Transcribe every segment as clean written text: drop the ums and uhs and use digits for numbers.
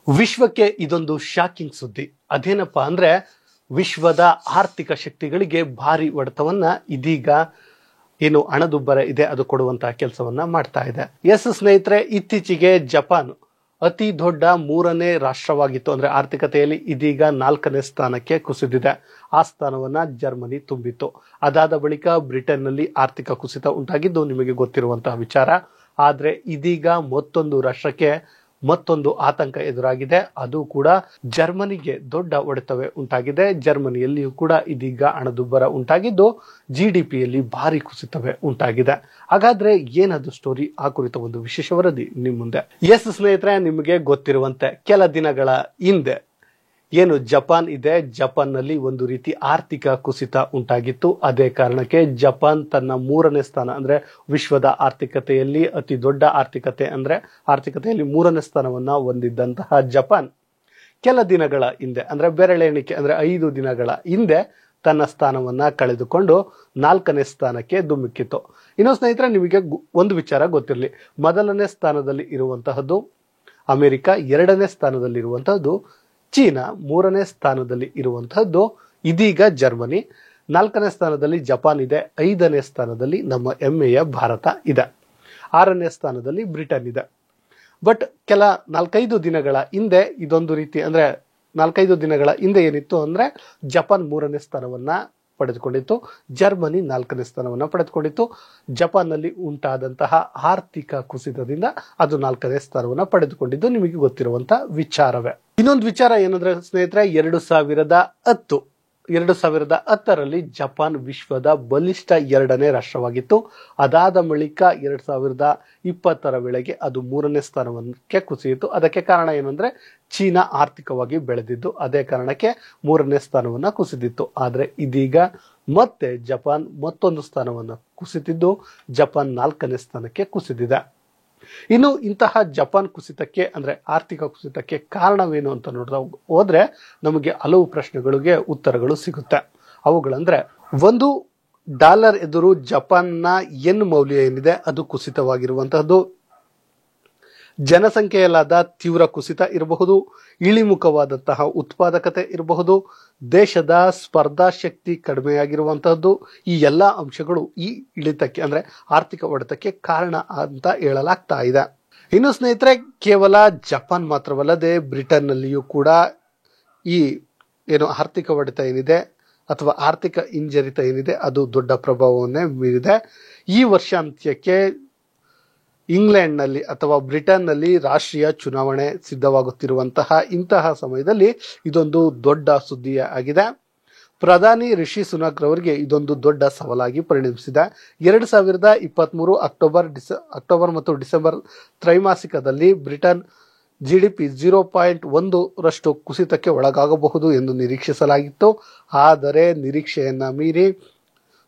ವಿಶ್ವಕ್ಕೆ ಇದೊಂದು ಶಾಕಿಂಗ್ ಸುದ್ದಿ. ಅದೇನಪ್ಪ ಅಂದ್ರೆ ವಿಶ್ವದ ಆರ್ಥಿಕ ಶಕ್ತಿಗಳಿಗೆ ಭಾರಿ ಹೊಡೆತವನ್ನ ಇದೀಗ ಏನು ಹಣದುಬ್ಬರ ಇದೆ ಅದು ಕೊಡುವಂತಹ ಕೆಲಸವನ್ನ ಮಾಡ್ತಾ ಇದೆ. ಸ್ನೇಹಿತರೆ, ಇತ್ತೀಚೆಗೆ ಜಪಾನ್ ಅತಿ ದೊಡ್ಡ 3ನೇ ರಾಷ್ಟ್ರವಾಗಿತ್ತು. ಅಂದ್ರೆ ಆರ್ಥಿಕತೆಯಲ್ಲಿ ಇದೀಗ 4ನೇ ಸ್ಥಾನಕ್ಕೆ ಕುಸಿದಿದೆ. ಆ ಸ್ಥಾನವನ್ನ ಜರ್ಮನಿ ತುಂಬಿತ್ತು. ಅದಾದ ಬಳಿಕ ಬ್ರಿಟನ್ ನಲ್ಲಿ ಆರ್ಥಿಕ ಕುಸಿತ ಉಂಟಾಗಿದ್ದು ನಿಮಗೆ ಗೊತ್ತಿರುವಂತಹ ವಿಚಾರ. ಆದ್ರೆ ಇದೀಗ ಮತ್ತೊಂದು ರಾಷ್ಟ್ರಕ್ಕೆ ಮತ್ತೊಂದು ಆತಂಕ ಎದುರಾಗಿದೆ. ಅದು ಕೂಡ ಜರ್ಮನಿಗೆ ದೊಡ್ಡ ಹೊಡೆತವೇ ಉಂಟಾಗಿದೆ. ಜರ್ಮನಿಯಲ್ಲಿಯೂ ಕೂಡ ಇದೀಗ ಹಣದುಬ್ಬರ ಉಂಟಾಗಿದ್ದು ಜಿಡಿಪಿಯಲ್ಲಿ ಭಾರಿ ಕುಸಿತವೇ ಉಂಟಾಗಿದೆ. ಹಾಗಾದ್ರೆ ಏನದು ಸ್ಟೋರಿ? ಆ ಕುರಿತ ಒಂದು ವಿಶೇಷ ವರದಿ ನಿಮ್ಮ ಮುಂದೆ. ಸ್ನೇಹಿತರೆ, ನಿಮಗೆ ಗೊತ್ತಿರುವಂತೆ ಕೆಲ ದಿನಗಳ ಹಿಂದೆ ಏನು ಜಪಾನ್ ಇದೆ, ಜಪಾನ್ ನಲ್ಲಿ ಒಂದು ರೀತಿ ಆರ್ಥಿಕ ಕುಸಿತ ಉಂಟಾಗಿತ್ತು. ಅದೇ ಕಾರಣಕ್ಕೆ ಜಪಾನ್ ತನ್ನ 3ನೇ ಸ್ಥಾನ ಅಂದ್ರೆ ವಿಶ್ವದ ಆರ್ಥಿಕತೆಯಲ್ಲಿ ಅತಿ ದೊಡ್ಡ ಆರ್ಥಿಕತೆಯಲ್ಲಿ 3ನೇ ಸ್ಥಾನವನ್ನ ಹೊಂದಿದ್ದಂತಹ ಜಪಾನ್ ಕೆಲ ದಿನಗಳ ಹಿಂದೆ ಅಂದ್ರೆ ಬೆರಳೆಣಿಕೆ ಅಂದ್ರೆ 5 ದಿನಗಳ ಹಿಂದೆ ತನ್ನ ಸ್ಥಾನವನ್ನ ಕಳೆದುಕೊಂಡು 4ನೇ ಸ್ಥಾನಕ್ಕೆ ಧುಮುಕಿತ್ತು. ಇನ್ನು ಸ್ನೇಹಿತರೆ, ನಿಮಗೆ ಒಂದು ವಿಚಾರ ಗೊತ್ತಿರಲಿ. ಮೊದಲನೇ ಸ್ಥಾನದಲ್ಲಿ ಇರುವಂತಹದ್ದು ಅಮೆರಿಕ, 2ನೇ ಸ್ಥಾನದಲ್ಲಿ ಇರುವಂತಹದ್ದು ಚೀನಾ, 3ನೇ ಸ್ಥಾನದಲ್ಲಿ ಇರುವಂತಹದ್ದು ಇದೀಗ ಜರ್ಮನಿ, 4ನೇ ಸ್ಥಾನದಲ್ಲಿ ಜಪಾನ್ ಇದೆ, 5ನೇ ಸ್ಥಾನದಲ್ಲಿ ನಮ್ಮ ಹೆಮ್ಮೆಯ ಭಾರತ ಇದೆ, 6ನೇ ಸ್ಥಾನದಲ್ಲಿ ಬ್ರಿಟನ್ ಇದೆ. ಬಟ್ ಕೆಲ 4-5 ದಿನಗಳ ಹಿಂದೆ ಇದೊಂದು ರೀತಿ ಅಂದ್ರೆ 4-5 ದಿನಗಳ ಹಿಂದೆ ಏನಿತ್ತು ಅಂದ್ರೆ ಜಪಾನ್ 3ನೇ ಸ್ಥಾನವನ್ನ ಪಡೆದುಕೊಂಡಿತ್ತು, ಜರ್ಮನಿ 4ನೇ ಸ್ಥಾನವನ್ನ ಪಡೆದುಕೊಂಡಿತ್ತು. ಜಪಾನ್ ನಲ್ಲಿ ಉಂಟಾದಂತಹ ಆರ್ಥಿಕ ಕುಸಿತದಿಂದ ಅದು 4ನೇ ಸ್ಥಾನವನ್ನ ಪಡೆದುಕೊಂಡಿದ್ದು ನಿಮಗೆ ಗೊತ್ತಿರುವಂತಹ ವಿಚಾರವೇ. ಇನ್ನೊಂದು ವಿಚಾರ ಏನಂದ್ರೆ ಸ್ನೇಹಿತರೆ, 2010ರಲ್ಲಿ ಜಪಾನ್ ವಿಶ್ವದ ಬಲಿಷ್ಠ 2ನೇ ರಾಷ್ಟ್ರವಾಗಿತ್ತು. ಅದಾದ ಬಳಿಕ 2020ರ ವೇಳೆಗೆ ಅದು 3ನೇ ಸ್ಥಾನಕ್ಕೆ ಕುಸಿಯಿತು. ಅದಕ್ಕೆ ಕಾರಣ ಏನಂದ್ರೆ ಚೀನಾ ಆರ್ಥಿಕವಾಗಿ ಬೆಳೆದಿದ್ದು, ಅದೇ ಕಾರಣಕ್ಕೆ 3ನೇ ಸ್ಥಾನವನ್ನ ಕುಸಿದಿತ್ತು. ಆದ್ರೆ ಇದೀಗ ಮತ್ತೆ ಜಪಾನ್ ಮತ್ತೊಂದು ಸ್ಥಾನವನ್ನ ಕುಸಿತಿದ್ದು ಜಪಾನ್ 4ನೇ ಸ್ಥಾನಕ್ಕೆ ಕುಸಿದಿದೆ. ಇನ್ನು ಇಂತಹ ಜಪಾನ್ ಕುಸಿತಕ್ಕೆ ಅಂದ್ರೆ ಆರ್ಥಿಕ ಕುಸಿತಕ್ಕೆ ಕಾರಣವೇನು ಅಂತ ನೋಡ್ತಾ ಹೋದ್ರೆ ನಮಗೆ ಹಲವು ಪ್ರಶ್ನೆಗಳಿಗೆ ಉತ್ತರಗಳು ಸಿಗುತ್ತೆ. ಅವುಗಳಂದ್ರೆ, $1 ಎದುರು ಜಪಾನ್ನ ಯೆನ್ ಮೌಲ್ಯ ಏನಿದೆ ಅದು ಕುಸಿತವಾಗಿರುವಂತಹದ್ದು, ಜನಸಂಖ್ಯೆಯಲ್ಲಾದ ತೀವ್ರ ಕುಸಿತ ಇರಬಹುದು, ಇಳಿಮುಖವಾದಂತಹ ಉತ್ಪಾದಕತೆ ಇರಬಹುದು, ದೇಶದ ಸ್ಪರ್ಧಾಶಕ್ತಿ ಕಡಿಮೆಯಾಗಿರುವಂತಹದ್ದು. ಈ ಎಲ್ಲಾ ಅಂಶಗಳು ಈ ಇಳಿತಕ್ಕೆ ಅಂದ್ರೆ ಆರ್ಥಿಕ ಹೊಡೆತಕ್ಕೆ ಕಾರಣ ಅಂತ ಹೇಳಲಾಗ್ತಾ ಇದೆ. ಇನ್ನು ಸ್ನೇಹಿತರೆ, ಕೇವಲ ಜಪಾನ್ ಮಾತ್ರವಲ್ಲದೆ ಬ್ರಿಟನ್ ನಲ್ಲಿಯೂ ಕೂಡ ಈ ಏನು ಆರ್ಥಿಕ ಹೊಡೆತ ಏನಿದೆ ಅಥವಾ ಆರ್ಥಿಕ ಹಿಂಜರಿತ ಏನಿದೆ ಅದು ದೊಡ್ಡ ಪ್ರಭಾವವನ್ನೇ ಬೀರಿದೆ. ಈ ವರ್ಷಾಂತ್ಯಕ್ಕೆ ಇಂಗ್ಲೆಂಡ್ ನಲ್ಲಿ ಅಥವಾ ಬ್ರಿಟನ್ ನಲ್ಲಿ ರಾಷ್ಟ್ರೀಯ ಚುನಾವಣೆ ಸಿದ್ಧವಾಗುತ್ತಿರುವಂತಹ ಇಂತಹ ಸಮಯದಲ್ಲಿ ಇದೊಂದು ದೊಡ್ಡ ಸುದ್ದಿ ಆಗಿದೆ. ಪ್ರಧಾನಿ ರಿಷಿ ಸುನಕ್ ರವರಿಗೆ ಇದೊಂದು ದೊಡ್ಡ ಸವಾಲಾಗಿ ಪರಿಣಮಿಸಿದೆ. 2023 ಅಕ್ಟೋಬರ್ ಮತ್ತು ಡಿಸೆಂಬರ್ ತ್ರೈಮಾಸಿಕದಲ್ಲಿ ಬ್ರಿಟನ್ ಜಿಡಿಪಿ 0.1% ಕುಸಿತಕ್ಕೆ ಒಳಗಾಗಬಹುದು ಎಂದು ನಿರೀಕ್ಷಿಸಲಾಗಿತ್ತು. ಆದರೆ ನಿರೀಕ್ಷೆಯನ್ನ ಮೀರಿ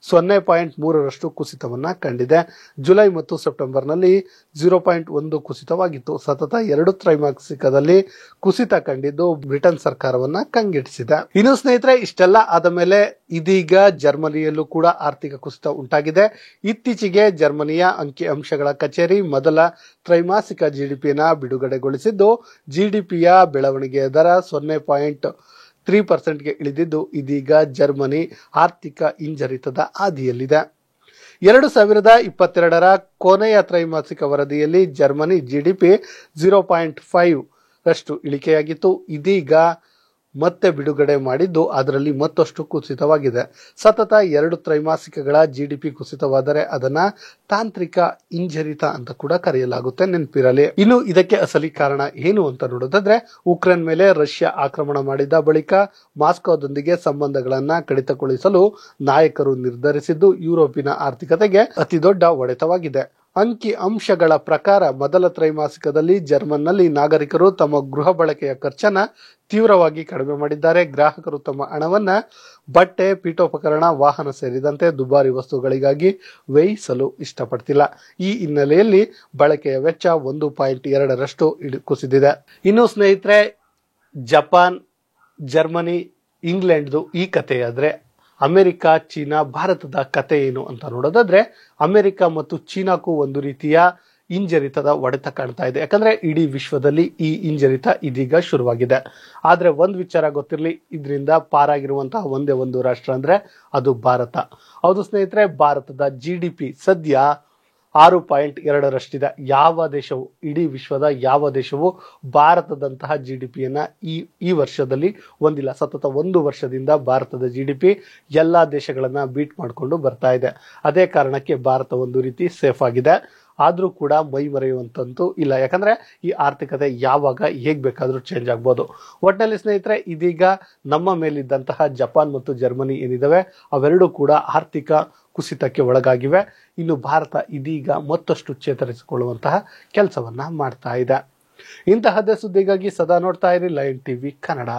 0.3% ಕುಸಿತವನ್ನ ಕಂಡಿದೆ. ಜುಲೈ ಮತ್ತು ಸೆಪ್ಟೆಂಬರ್ನಲ್ಲಿ 0.1 ಕುಸಿತವಾಗಿತ್ತು. ಸತತ 2 ತ್ರೈಮಾಸಿಕದಲ್ಲಿ ಕುಸಿತ ಕಂಡಿದ್ದು ಬ್ರಿಟನ್ ಸರ್ಕಾರವನ್ನ ಕಂಗೆಡಿಸಿದೆ. ಇನ್ನು ಸ್ನೇಹಿತರೆ, ಇಷ್ಟೆಲ್ಲ ಆದ ಮೇಲೆ ಇದೀಗ ಜರ್ಮನಿಯಲ್ಲೂ ಕೂಡ ಆರ್ಥಿಕ ಕುಸಿತ ಉಂಟಾಗಿದೆ. ಇತ್ತೀಚೆಗೆ ಜರ್ಮನಿಯ ಅಂಕಿ ಅಂಶಗಳ ಕಚೇರಿ ಮೊದಲ ತ್ರೈಮಾಸಿಕ ಜಿಡಿಪಿಯನ್ನ ಬಿಡುಗಡೆಗೊಳಿಸಿದ್ದು ಜಿಡಿಪಿಯ ಬೆಳವಣಿಗೆಯ ದರ 0.3%ಗೆ ಇಳಿದಿದ್ದು ಇದೀಗ ಜರ್ಮನಿ ಆರ್ಥಿಕ ಹಿಂಜರಿತದ ಹಾದಿಯಲ್ಲಿದೆ. 2022ರ ಕೊನೆಯ ತ್ರೈಮಾಸಿಕ ವರದಿಯಲ್ಲಿ ಜರ್ಮನಿ ಜಿಡಿಪಿ 0.5% ಇಳಿಕೆಯಾಗಿತ್ತು. ಇದೀಗ ಮತ್ತೆ ಬಿಡುಗಡೆ ಮಾಡಿದ್ದು ಅದರಲ್ಲಿ ಮತ್ತಷ್ಟು ಕುಸಿತವಾಗಿದೆ. ಸತತ 2 ತ್ರೈಮಾಸಿಕಗಳ ಜಿಡಿಪಿ ಕುಸಿತವಾದರೆ ಅದನ್ನ ತಾಂತ್ರಿಕ ಹಿಂಜರಿತ ಅಂತ ಕೂಡ ಕರೆಯಲಾಗುತ್ತೆ, ನೆನಪಿರಲಿ. ಇನ್ನು ಇದಕ್ಕೆ ಅಸಲಿ ಕಾರಣ ಏನು ಅಂತ ನೋಡೋದಾದ್ರೆ, ಉಕ್ರೇನ್ ಮೇಲೆ ರಷ್ಯಾ ಆಕ್ರಮಣ ಮಾಡಿದ ಬಳಿಕ ಮಾಸ್ಕೋದೊಂದಿಗೆ ಸಂಬಂಧಗಳನ್ನ ಕಡಿತಗೊಳಿಸಲು ನಾಯಕರು ನಿರ್ಧರಿಸಿದ್ದು ಯುರೋಪಿನ ಆರ್ಥಿಕತೆಗೆ ಅತಿದೊಡ್ಡ ಹೊಡೆತವಾಗಿದೆ. ಅಂಕಿ ಅಂಶಗಳ ಪ್ರಕಾರ ಮೊದಲ ತ್ರೈಮಾಸಿಕದಲ್ಲಿ ಜರ್ಮನ್ನಲ್ಲಿ ನಾಗರಿಕರು ತಮ್ಮ ಗೃಹ ಬಳಕೆಯ ಖರ್ಚನ್ನ ತೀವ್ರವಾಗಿ ಕಡಿಮೆ ಮಾಡಿದ್ದಾರೆ. ಗ್ರಾಹಕರು ತಮ್ಮ ಹಣವನ್ನ ಬಟ್ಟೆ, ಪೀಠೋಪಕರಣ, ವಾಹನ ಸೇರಿದಂತೆ ದುಬಾರಿ ವಸ್ತುಗಳಿಗಾಗಿ ವ್ಯಯಿಸಲು ಇಷ್ಟಪಡ್ತಿಲ್ಲ. ಈ ಹಿನ್ನೆಲೆಯಲ್ಲಿ ಬಳಕೆಯ ವೆಚ್ಚ 1.2% ಕುಸಿದಿದೆ. ಇನ್ನು ಸ್ನೇಹಿತರೆ, ಜಪಾನ್, ಜರ್ಮನಿ, ಇಂಗ್ಲೆಂಡ್ದು ಈ ಕಥೆಯಾದ್ರೆ ಅಮೆರಿಕ, ಚೀನಾ, ಭಾರತದ ಕತೆ ಏನು ಅಂತ ನೋಡೋದಾದ್ರೆ, ಅಮೆರಿಕ ಮತ್ತು ಚೀನಾಕ್ಕೂ ಒಂದು ರೀತಿಯ ಹಿಂಜರಿತದ ಹೊಡೆತ ಕಾಣ್ತಾ ಇದೆ. ಯಾಕಂದ್ರೆ ಇಡೀ ವಿಶ್ವದಲ್ಲಿ ಈ ಹಿಂಜರಿತ ಇದೀಗ ಶುರುವಾಗಿದೆ. ಆದ್ರೆ ಒಂದ್ ವಿಚಾರ ಗೊತ್ತಿರಲಿ, ಇದರಿಂದ ಪಾರಾಗಿರುವಂತಹ ಒಂದೇ ಒಂದು ರಾಷ್ಟ್ರ ಅಂದ್ರೆ ಅದು ಭಾರತ. ಹೌದು ಸ್ನೇಹಿತರೆ, ಭಾರತದ GDP ಸದ್ಯ 6.2ರಷ್ಟಿದೆ. ಯಾವ ದೇಶವು, ಇಡೀ ವಿಶ್ವದ ಯಾವ ದೇಶವು ಭಾರತದಂತಹ GDPಯನ್ನ ಈ ವರ್ಷದಲ್ಲಿ ಹೊಂದಿಲ್ಲ. ಸತತ 1 ವರ್ಷದಿಂದ ಭಾರತದ GDP ಎಲ್ಲಾ ದೇಶಗಳನ್ನ ಬೀಟ್ ಮಾಡಿಕೊಂಡು ಬರ್ತಾ ಇದೆ. ಅದೇ ಕಾರಣಕ್ಕೆ ಭಾರತ ಒಂದು ರೀತಿ ಸೇಫ್ ಆಗಿದೆ. ಆದ್ರೂ ಕೂಡ ಮೈ ಮರೆಯುವಂತಂತೂ ಇಲ್ಲ. ಯಾಕಂದ್ರೆ ಈ ಆರ್ಥಿಕತೆ ಯಾವಾಗ ಹೇಗ್ ಬೇಕಾದ್ರೂ ಚೇಂಜ್ ಆಗ್ಬೋದು. ಒಟ್ಟಿನಲ್ಲಿ ಸ್ನೇಹಿತರೆ, ಇದೀಗ ನಮ್ಮ ಮೇಲಿದ್ದಂತಹ ಜಪಾನ್ ಮತ್ತು ಜರ್ಮನಿ ಏನಿದಾವೆ ಅವೆರಡೂ ಕೂಡ ಆರ್ಥಿಕ ಕುಸಿತಕ್ಕೆ ಒಳಗಾಗಿವೆ. ಇನ್ನು ಭಾರತ ಇದೀಗ ಮತ್ತಷ್ಟು ಚೇತರಿಸಿಕೊಳ್ಳುವಂತಹ ಕೆಲಸವನ್ನ ಮಾಡ್ತಾ ಇದೆ. ಇಂತಹದ್ದೇ ಸುದ್ದಿಗಾಗಿ ಸದಾ ನೋಡ್ತಾ ಇರಿ ಲಯನ್ ಟಿವಿ ಕನ್ನಡ.